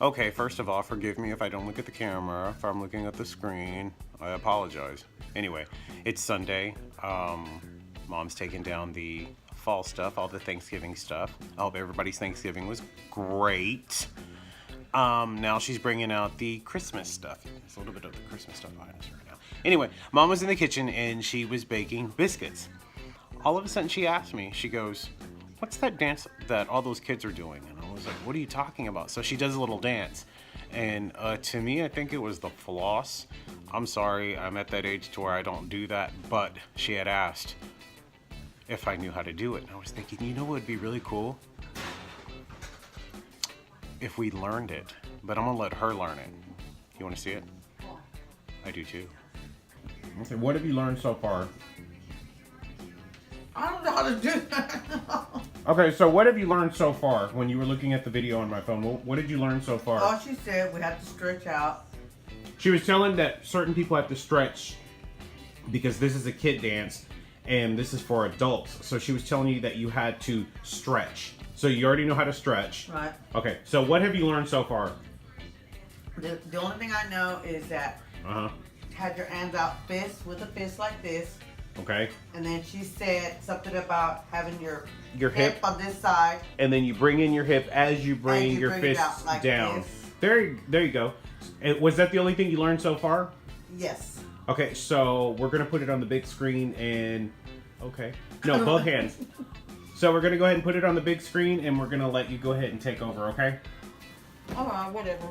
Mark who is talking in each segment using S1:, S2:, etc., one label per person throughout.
S1: Okay, first of all, forgive me if I don't look at the camera. If I'm looking at the screen, I apologize. Anyway, it's Sunday. Mom's taking down the fall stuff, all the Thanksgiving stuff. I hope everybody's Thanksgiving was great. Now she's bringing out the Christmas stuff. There's a little bit of the Christmas stuff behind us right now. Anyway, Mom was in the kitchen and she was baking biscuits. All of a sudden she asked me, she goes, "What's that dance that all those kids are doing?" And I was like, "What are you talking about?" So she does a little dance. And to me, I think it was the floss. I'm sorry, I'm at that age to where I don't do that, but she had asked if I knew how to do it. And I was thinking, you know what would be really cool? If we learned it. But I'm gonna let her learn it. You wanna see it? I do too. Okay, what have you learned so far?
S2: I don't know how to do that.
S1: Okay, so what have you learned so far when you were looking at the video on my phone? What did you learn so far?
S2: All she said, we have to stretch out.
S1: She was telling that certain people have to stretch because this is a kid dance and this is for adults. So she was telling you that you had to stretch. So you already know how to stretch.
S2: Right.
S1: Okay, so what have you learned so far?
S2: The only thing I know is that had your hands out fist with a fist like this.
S1: Okay.
S2: And then she said something about having your
S1: hip
S2: on this side.
S1: And then you bring in your hip as you bring your fists
S2: like
S1: down.
S2: This.
S1: There you go. And was that the only thing you learned so far?
S2: Yes.
S1: Okay, so we're gonna put it on the big screen and no, both hands. So we're gonna go ahead and put it on the big screen and we're gonna let you go ahead and take over, okay?
S2: All right, whatever.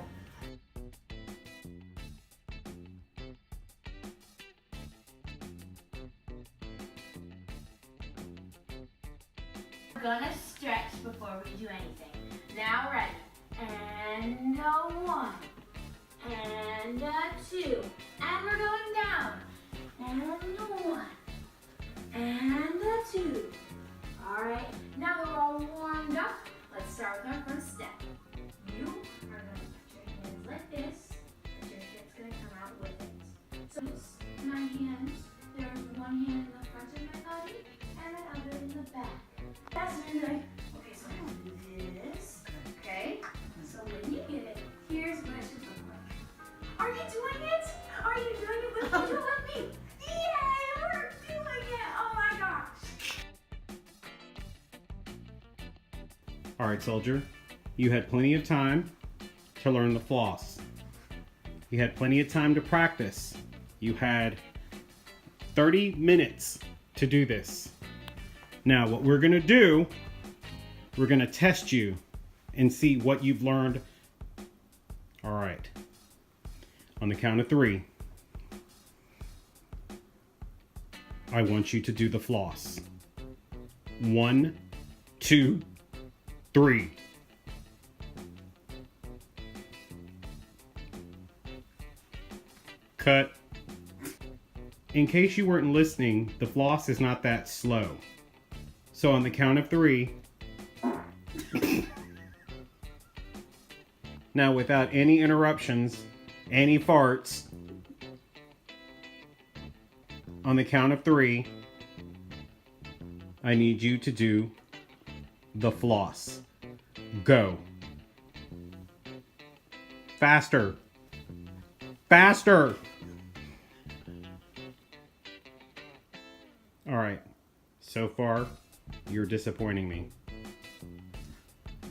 S3: We're gonna stretch before we do anything. Now ready. And a 1. And a 2. And we're going down. And a 1. And a 2. Alright, now that we're all warmed up, let's start with our first step. You are going to put your hands like this, but your hip's going to come out with it. So my hands, there's one hand in the front of my body and the other in the back. That's really good. Okay, so I'm going to do this. Okay, so when you get it, here's what it should look like. Are you doing it? Are you doing it with me? With me? Yay, we're doing it! Oh my gosh!
S1: All right, soldier. You had plenty of time to learn the floss. You had plenty of time to practice. You had 30 minutes to do this. Now, what we're gonna do, we're gonna test you and see what you've learned. All right. On the count of 3, I want you to do the floss. 1, 2, 3. Cut. In case you weren't listening, the floss is not that slow. So on the count of 3. Now without any interruptions, any farts. On the count of 3, I need you to do the floss. Go. Faster. Faster. All right. So far, you're disappointing me.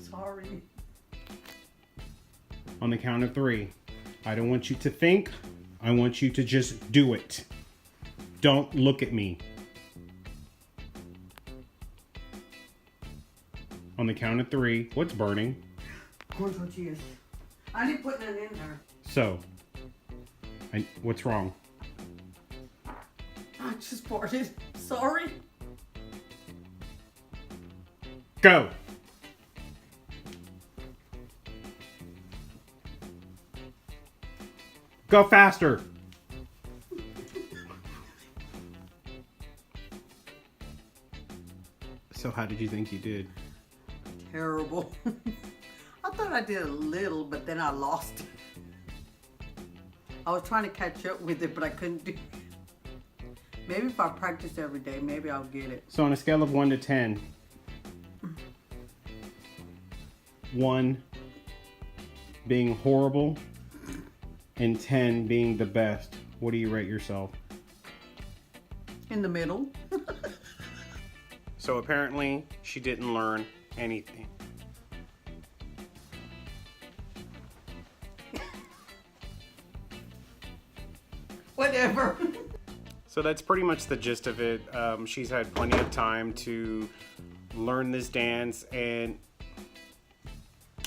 S2: Sorry.
S1: On the count of 3, I don't want you to think. I want you to just do it. Don't look at me. On the count of 3, what's burning?
S2: Corn tortillas. I didn't put none in there.
S1: So, what's wrong?
S2: I just farted. Sorry.
S1: Go. Go faster. So how did you think you did?
S2: Terrible. I thought I did a little, but then I lost it. I was trying to catch up with it, but I couldn't do it. Maybe if I practice every day, maybe I'll get it.
S1: So on a scale of 1 to 10, 1 being horrible and 10 being the best. What do you rate yourself?
S2: In the middle.
S1: So apparently she didn't learn anything.
S2: Whatever.
S1: So that's pretty much the gist of it. She's had plenty of time to learn this dance, and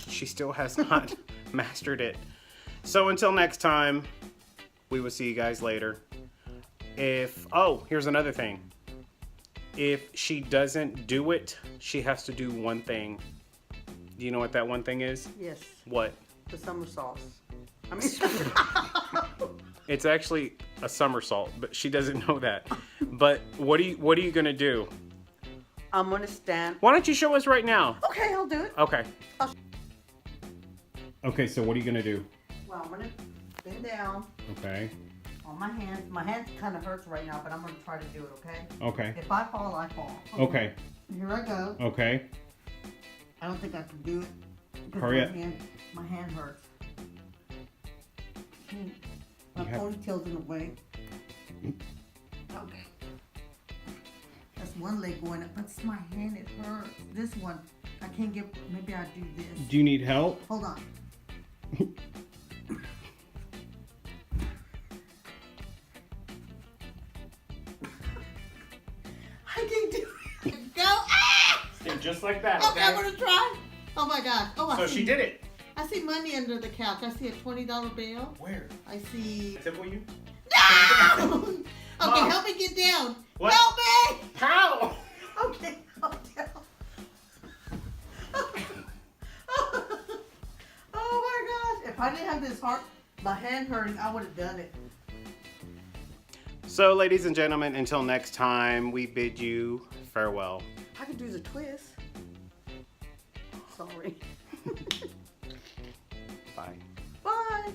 S1: she still has not mastered it. So until next time, we will see you guys later. Oh, here's another thing. If she doesn't do it, she has to do one thing. Do you know what that one thing is?
S2: Yes.
S1: What?
S2: The somersaults. I mean,
S1: It's actually a somersault, but she doesn't know that. But what are you gonna do?
S2: I'm gonna stand.
S1: Why don't you show us right now?
S2: Okay, I'll do it.
S1: Okay. Okay, so what are you gonna do?
S2: Well, I'm gonna bend down
S1: Okay.
S2: on my hands. My hands kind of hurts right now, but I'm gonna try to do it. Okay.
S1: Okay.
S2: If I fall, I fall.
S1: Okay.
S2: Here I go.
S1: Okay.
S2: I don't think I can do it. because
S1: Hurry up.
S2: My hand hurts. My
S1: You have-
S2: ponytail's in the way. Okay. That's one leg going up, but it's my hand, it hurts. This one, I can't get, maybe I'll do this.
S1: Do you need help?
S2: Hold on. I can't do it. Go! Ah!
S1: Stay just like that.
S2: Okay, I'm gonna try. Oh my God. Oh, I
S1: So
S2: see,
S1: she did it.
S2: I see money under the couch. I see a $20 bill.
S1: Where?
S2: I see.
S1: Tickle you?
S2: No! Okay,
S1: Mom.
S2: help me get down.
S1: What?
S2: Help me!
S1: How?
S2: Okay, calm down. Okay. Oh my gosh. If I didn't have this heart, my hand hurting, I would have done it.
S1: So, ladies and gentlemen, until next time, we bid you farewell.
S2: I could do the twist. Sorry.
S1: Bye.
S2: Bye.